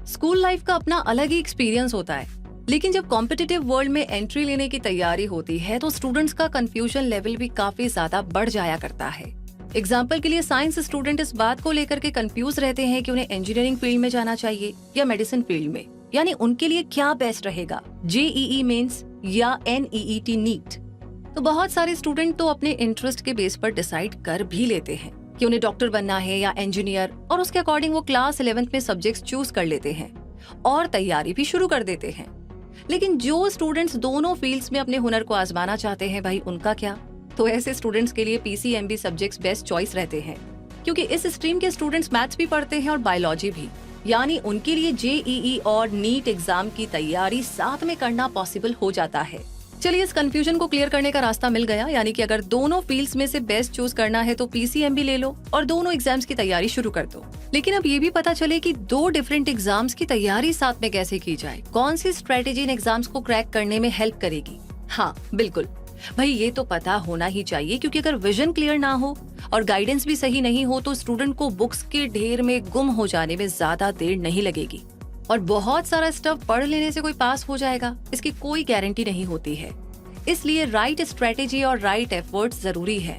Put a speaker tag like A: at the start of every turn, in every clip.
A: School life का अपना अलग ही एक्सपीरियंस होता है, लेकिन जब कॉम्पिटिटिव वर्ल्ड में एंट्री लेने की तैयारी होती है तो स्टूडेंट्स का कंफ्यूजन लेवल भी काफी ज्यादा बढ़ जाया करता है। एग्जाम्पल के लिए साइंस स्टूडेंट इस बात को लेकर के कंफ्यूज रहते हैं कि उन्हें इंजीनियरिंग फील्ड में जाना चाहिए या मेडिसिन फील्ड में, यानी उनके लिए क्या बेस्ट रहेगा, जेईई मेंस या एनईईटी नीट। तो बहुत सारे स्टूडेंट तो अपने इंटरेस्ट के बेस पर डिसाइड कर भी लेते हैं कि उन्हें डॉक्टर बनना है या इंजीनियर, और उसके अकॉर्डिंग वो क्लास 11th में सब्जेक्ट्स चूज कर लेते हैं और तैयारी भी शुरू कर देते हैं। लेकिन जो स्टूडेंट्स दोनों फील्ड्स में अपने हुनर को आजमाना चाहते हैं, भाई उनका क्या? तो ऐसे स्टूडेंट्स के लिए पीसीएमबी सब्जेक्ट्स बेस्ट चॉइस रहते हैं, क्योंकि इस स्ट्रीम के स्टूडेंट्स मैथ्स भी पढ़ते हैं और बायोलॉजी भी, यानी उनके लिए जेईई और नीट एग्जाम की तैयारी साथ में करना पॉसिबल हो जाता है। चलिए, इस कंफ्यूजन को क्लियर करने का रास्ता मिल गया, यानी कि अगर दोनों फील्ड्स में से बेस्ट चूज करना है तो पीसीएमबी ले लो और दोनों एग्जाम्स की तैयारी शुरू कर दो। लेकिन अब ये भी पता चले कि दो डिफरेंट एग्जाम्स की तैयारी साथ में कैसे की जाए, कौन सी स्ट्रेटेजी इन एग्जाम्स को क्रैक करने में हेल्प करेगी। हाँ बिल्कुल भाई, ये तो पता होना ही चाहिए, क्योंकि अगर विजन क्लियर ना हो और गाइडेंस भी सही नहीं हो तो स्टूडेंट को बुक्स के ढेर में गुम हो जाने में ज्यादा देर नहीं लगेगी। और बहुत सारा स्टफ पढ़ लेने से कोई पास हो जाएगा, इसकी कोई गारंटी नहीं होती है। इसलिए राइट स्ट्रेटेजी और राइट एफर्ट्स जरूरी है।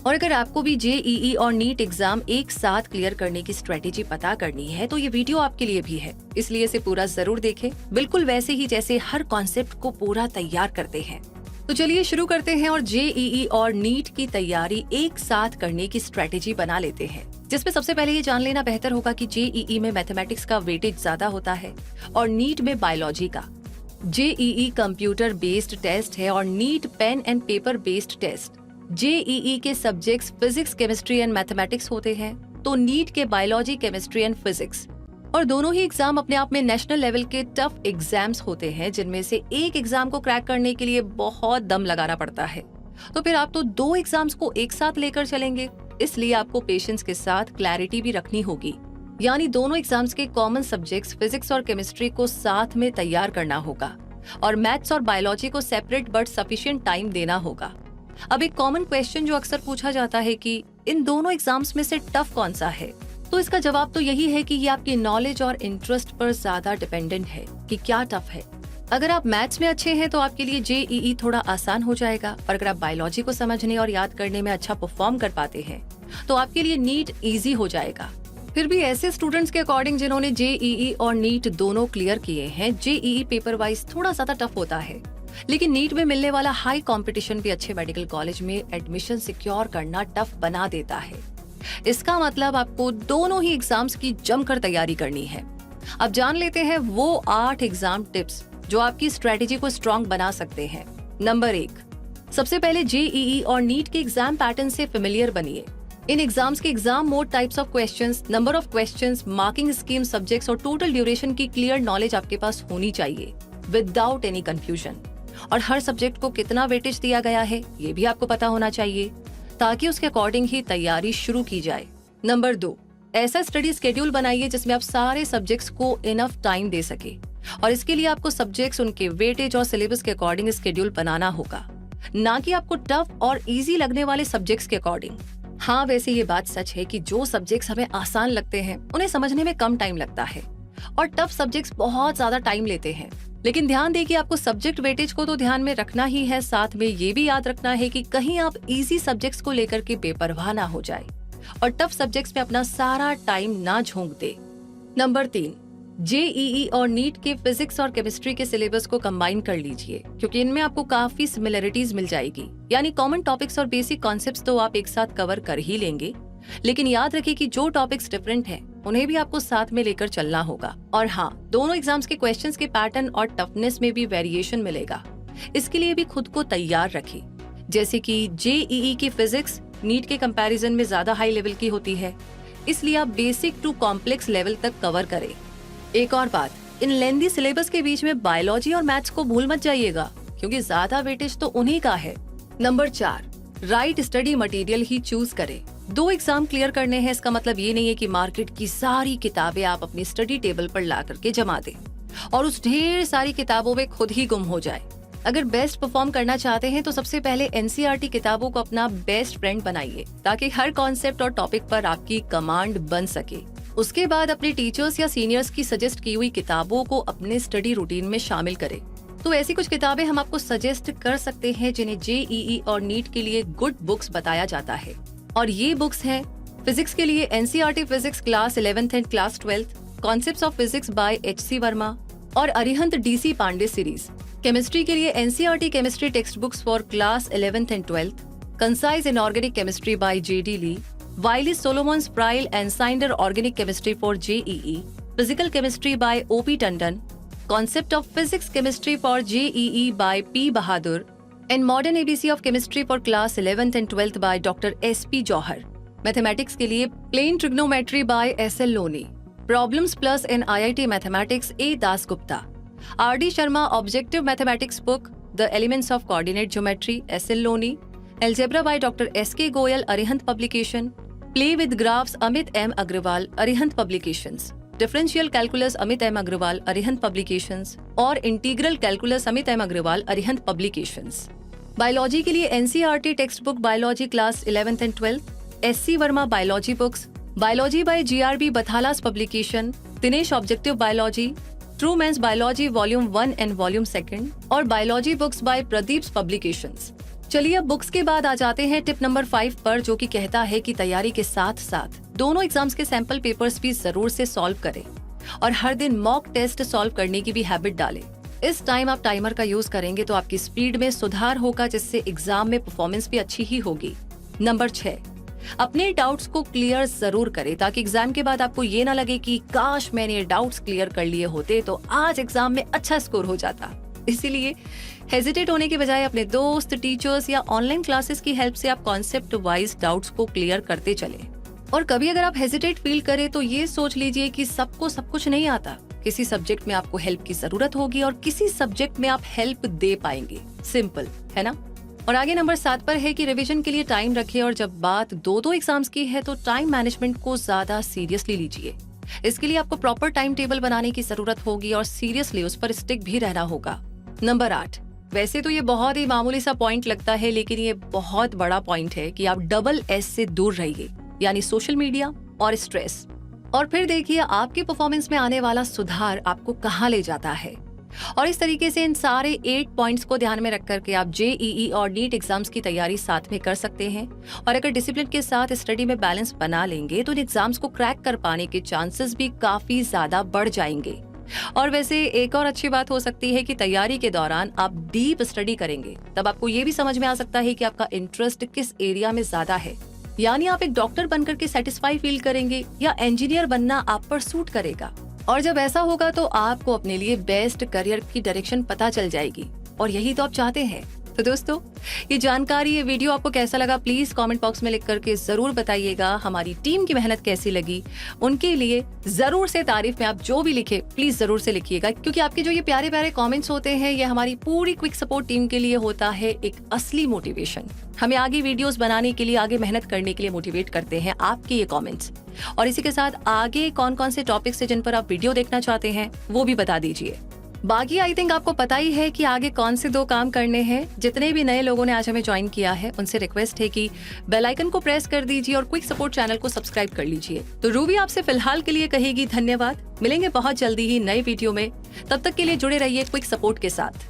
A: और अगर आपको भी जेईई और नीट एग्जाम एक साथ क्लियर करने की स्ट्रेटेजी पता करनी है तो ये वीडियो आपके लिए भी है, इसलिए इसे पूरा जरूर देखें, बिल्कुल वैसे ही जैसे हर कॉन्सेप्ट को पूरा तैयार करते हैं। तो चलिए शुरू करते हैं और जेईई और नीट की तैयारी एक साथ करने की स्ट्रेटेजी बना लेते हैं, जिसमें सबसे पहले ये जान लेना बेहतर होगा कि जेईई में मैथमेटिक्स का वेटेज ज्यादा होता है और नीट में बायोलॉजी का। जेईई कंप्यूटर बेस्ड टेस्ट है और NEET pen and paper based test. JEE के subjects physics, chemistry and mathematics होते हैं, तो नीट के बायोलॉजी, केमिस्ट्री एंड फिजिक्स। और दोनों ही एग्जाम अपने आप में नेशनल लेवल के टफ एग्जाम्स होते हैं, जिनमें से एक एग्जाम को क्रैक करने के लिए बहुत दम लगाना पड़ता है। तो फिर आप तो दो एग्जाम्स को एक साथ लेकर चलेंगे, इसलिए आपको पेशेंस के साथ क्लैरिटी भी रखनी होगी, यानी दोनों एग्जाम्स के कॉमन सब्जेक्ट्स फिजिक्स और केमिस्ट्री को साथ में तैयार करना होगा और मैथ्स और बायोलॉजी को सेपरेट बट सफिशिएंट टाइम देना होगा। अब एक कॉमन क्वेश्चन जो अक्सर पूछा जाता है कि इन दोनों एग्जाम्स में से टफ कौन सा है, तो इसका जवाब तो यही है कि ये आपकी नॉलेज और इंटरेस्ट पर ज्यादा डिपेंडेंट है कि क्या टफ है। अगर आप मैथ्स में अच्छे हैं तो आपके लिए जेईई थोड़ा आसान हो जाएगा, और अगर आप बायोलॉजी को समझने और याद करने में अच्छा परफॉर्म कर पाते हैं तो आपके लिए नीट इजी हो जाएगा। फिर भी ऐसे स्टूडेंट्स के अकॉर्डिंग जिन्होंने जेईई और नीट दोनों क्लियर किए हैं, जेईई पेपर वाइज थोड़ा ज्यादा टफ होता है, लेकिन नीट में मिलने वाला हाई कंपटीशन भी अच्छे मेडिकल कॉलेज में एडमिशन सिक्योर करना टफ बना देता है। इसका मतलब आपको दोनों ही एग्जाम्स की जमकर तैयारी करनी है। अब जान लेते हैं वो 8 एग्जाम टिप्स जो आपकी स्ट्रेटेजी को स्ट्रॉन्ग बना सकते हैं। नंबर 1, सबसे पहले जेईई और नीट के एग्जाम पैटर्न से फेमिलियर बनिए। इन एग्जाम्स के exam mode, types of questions, number of questions, marking scheme, subjects और टोटल ड्यूरेशन की क्लियर नॉलेज आपके पास होनी चाहिए विदाउट एनी कंफ्यूजन। और हर सब्जेक्ट को कितना वेटेज दिया गया है ये भी आपको पता होना चाहिए, ताकि उसके अकॉर्डिंग ही तैयारी शुरू की जाए। नंबर 2, ऐसा स्टडी स्केड्यूल बनाइए जिसमें आप सारे सब्जेक्ट्स को इनफ टाइम दे सके, और इसके लिए आपको सब्जेक्ट्स, उनके वेटेज और सिलेबस के अकॉर्डिंग स्केड्यूल बनाना होगा, ना कि आपको टफ और इजी लगने वाले सब्जेक्ट्स के अकॉर्डिंग। हाँ, वैसे ये बात सच है कि जो सब्जेक्ट्स हमें आसान लगते हैं उन्हें समझने में कम टाइम लगता है, और टफ सब्जेक्ट्स बहुत ज्यादा टाइम लेते हैं। लेकिन ध्यान दें कि आपको सब्जेक्ट वेटेज को तो ध्यान में रखना ही है, साथ में ये भी याद रखना है कि कहीं आप इजी सब्जेक्ट्स को लेकर के बेपरवाह ना हो जाए और टफ सब्जेक्ट्स में अपना सारा टाइम ना झोंक दे। नंबर 3, जेईई और नीट के फिजिक्स और केमिस्ट्री के सिलेबस को कंबाइन कर लीजिए, क्योंकि इनमें आपको काफी सिमिलरिटीज मिल जाएगी, यानी कॉमन टॉपिक्स और बेसिक कॉन्सेप्ट्स तो आप एक साथ कवर कर ही लेंगे, लेकिन याद रखिए कि जो टॉपिक्स डिफरेंट हैं उन्हें भी आपको साथ में लेकर चलना होगा। और हाँ, दोनों एग्जाम्स के क्वेश्चंस के पैटर्न और टफनेस में भी वेरिएशन मिलेगा, इसके लिए भी खुद को तैयार रखें। जैसे कि जेईई की फिजिक्स नीट के कंपैरिजन में ज्यादा हाई लेवल की होती है, इसलिए आप बेसिक टू कॉम्प्लेक्स लेवल तक कवर करें। एक और बात, इन लेंदी सिलेबस के बीच में बायोलॉजी और मैथ्स को भूल मत जाइएगा, क्योंकि ज्यादा वेटेज तो उन्हीं का है। नंबर 4, राइट स्टडी मटेरियल ही चूज करें। 2 एग्जाम क्लियर करने हैं, इसका मतलब ये नहीं है कि मार्केट की सारी किताबें आप अपनी स्टडी टेबल पर ला करके जमा दें और उस ढेर सारी किताबों में खुद ही गुम हो जाए। अगर बेस्ट परफॉर्म करना चाहते हैं तो सबसे पहले एनसीईआरटी किताबों को अपना बेस्ट फ्रेंड बनाइए, ताकि हर कॉन्सेप्ट और टॉपिक पर आपकी कमांड बन सके। उसके बाद अपने टीचर्स या सीनियर्स की सजेस्ट की हुई किताबों को अपने स्टडी रूटीन में शामिल करें। तो ऐसी कुछ किताबें हम आपको सजेस्ट कर सकते हैं जिन्हें जेईई और नीट के लिए गुड बुक्स बताया जाता है, और ये बुक्स हैं फिजिक्स के लिए NCERT physics class 11th and class 12th, concepts of physics by HC Verma और Arihant DC Pande series. Chemistry के लिए NCERT chemistry text books for class 11th and 12th, concise inorganic chemistry by JD Lee, Wiley Solomon Fryhle and Snyder organic chemistry for JEE, physical chemistry by OP Tandon, Concept of Physics Chemistry for JEE by P. Bahadur, and Modern ABC of Chemistry for Class 11th and 12th by Dr. S.P. Johar. Mathematics के लिए Plain Trigonometry by S.L. Loni, Problems Plus in IIT Mathematics A. Das Gupta, R.D. Sharma Objective Mathematics Book, The Elements of Coordinate Geometry, S.L. Loni, Algebra by Dr. S.K. Goyal, Arihant Publication, Play with Graphs, Amit M. Agrawal, Arihant Publications, differential calculus Amit M Agrawal, Arihant publications, और integral calculus Amit M Agrawal, Arihant publications. Biology के लिए NCERT text book biology class 11th and 12th, SC Verma biology books, biology by GRB Bathla's publication, Dinesh objective biology, Trueman's biology volume 1 and volume 2 और biology books by Pradeep publications. चलिए अब books के बाद आ जाते हैं tip number 5 पर, जो कि कहता है कि तैयारी के साथ साथ दोनों एग्जाम्स के सैंपल पेपर्स भी जरूर से सॉल्व करें और हर दिन मॉक टेस्ट सॉल्व करने की भी हैबिट डालें। इस टाइम आप टाइमर का यूज करेंगे तो आपकी स्पीड में सुधार होगा, जिससे एग्जाम में परफॉर्मेंस भी अच्छी ही होगी। नंबर 6, अपने डाउट्स को क्लियर जरूर करें ताकि एग्जाम के बाद आपको ये ना लगे कि काश मैंने ये डाउट्स क्लियर कर लिए होते तो आज एग्जाम में अच्छा स्कोर हो जाता। इसीलिए हेजिटेट होने के बजाय अपने दोस्त, टीचर्स या ऑनलाइन क्लासेस की हेल्प से आप कॉन्सेप्ट वाइज डाउट्स को क्लियर करते चलें। और कभी अगर आप हेजिटेट फील करें तो ये सोच लीजिए कि सबको सब कुछ नहीं आता। किसी सब्जेक्ट में आपको हेल्प की जरूरत होगी और किसी सब्जेक्ट में आप हेल्प दे पाएंगे। सिंपल है ना। और आगे नंबर 7 पर है कि रिवीजन के लिए टाइम रखें, और जब बात दो एग्जाम्स की है तो टाइम मैनेजमेंट को ज्यादा सीरियसली लीजिए। इसके लिए आपको प्रॉपर टाइम टेबल बनाने की जरूरत होगी और सीरियसली उस पर स्टिक भी रहना होगा। नंबर 8, वैसे तो ये बहुत ही मामूली सा पॉइंट लगता है, लेकिन ये बहुत बड़ा पॉइंट है कि आप डबल एस से दूर रहिए, यानी सोशल मीडिया और स्ट्रेस। और फिर देखिए आपके परफॉर्मेंस में आने वाला सुधार आपको कहाँ ले जाता है। और इस तरीके से इन सारे 8 पॉइंट्स को ध्यान में रख करके आप जेईई और नीट एग्जाम्स की तैयारी साथ में कर सकते हैं। और अगर डिसिप्लिन के साथ स्टडी में बैलेंस बना लेंगे तो इन एग्जाम्स को क्रैक कर पाने के चांसेस भी काफी ज्यादा बढ़ जाएंगे। और वैसे एक और अच्छी बात हो सकती है कि तैयारी के दौरान आप डीप स्टडी करेंगे, तब आपको ये भी समझ में आ सकता है कि आपका इंटरेस्ट किस एरिया में ज्यादा है। यानी आप एक डॉक्टर बनकर के सेटिस्फाई फील करेंगे या इंजीनियर बनना आप पर सूट करेगा। और जब ऐसा होगा तो आपको अपने लिए बेस्ट करियर की डायरेक्शन पता चल जाएगी, और यही तो आप चाहते हैं। तो दोस्तों, ये जानकारी, ये वीडियो आपको कैसा लगा प्लीज कमेंट बॉक्स में लिख करके जरूर बताइएगा। हमारी टीम की मेहनत कैसी लगी उनके लिए जरूर से तारीफ में आप जो भी लिखे प्लीज जरूर से लिखिएगा, क्योंकि आपके जो ये प्यारे प्यारे कमेंट्स होते हैं ये हमारी पूरी क्विक सपोर्ट टीम के लिए होता है एक असली मोटिवेशन। हमें आगे वीडियोस बनाने के लिए, आगे मेहनत करने के लिए मोटिवेट करते हैं आपके ये कमेंट्स। और इसी के साथ आगे कौन कौन से टॉपिक्स है जिन पर आप वीडियो देखना चाहते हैं वो भी बता दीजिए। बाकी आई थिंक आपको पता ही है कि आगे कौन से 2 काम करने हैं। जितने भी नए लोगों ने आज हमें ज्वाइन किया है उनसे रिक्वेस्ट है कि बेल आइकन को प्रेस कर दीजिए और क्विक सपोर्ट चैनल को सब्सक्राइब कर लीजिए। तो रूबी आपसे फिलहाल के लिए कहेगी धन्यवाद। मिलेंगे बहुत जल्दी ही नए वीडियो में, तब तक के लिए जुड़े रहिए क्विक सपोर्ट के साथ।